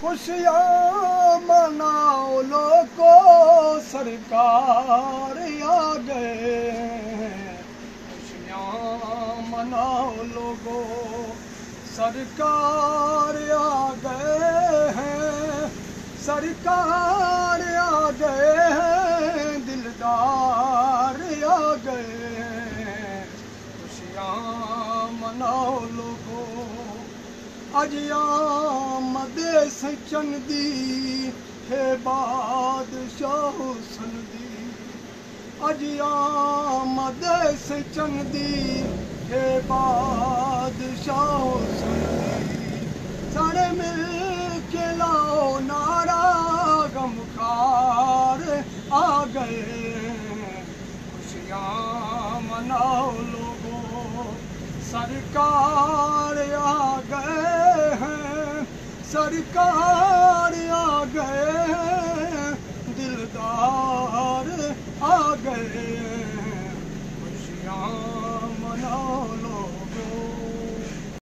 खुशियाँ मनाओ लोगो सरकार आ गए। खुशियाँ मनाओ लोगो सरकार आ गए हैं। सरकार आ गए हैं, दिलदार आ गए हैं। खुशियाँ मनाओ लोगो। अज आमद सचन दी है बादशाह हुसन दी। अज आमद सचन दी है बादशाह हुसन दी। सारे मिल के लाओ नारा गमखार आ गए। खुशियाँ मनाओ लोगो सरकार आ गए हैं। सरकार आ गए हैं।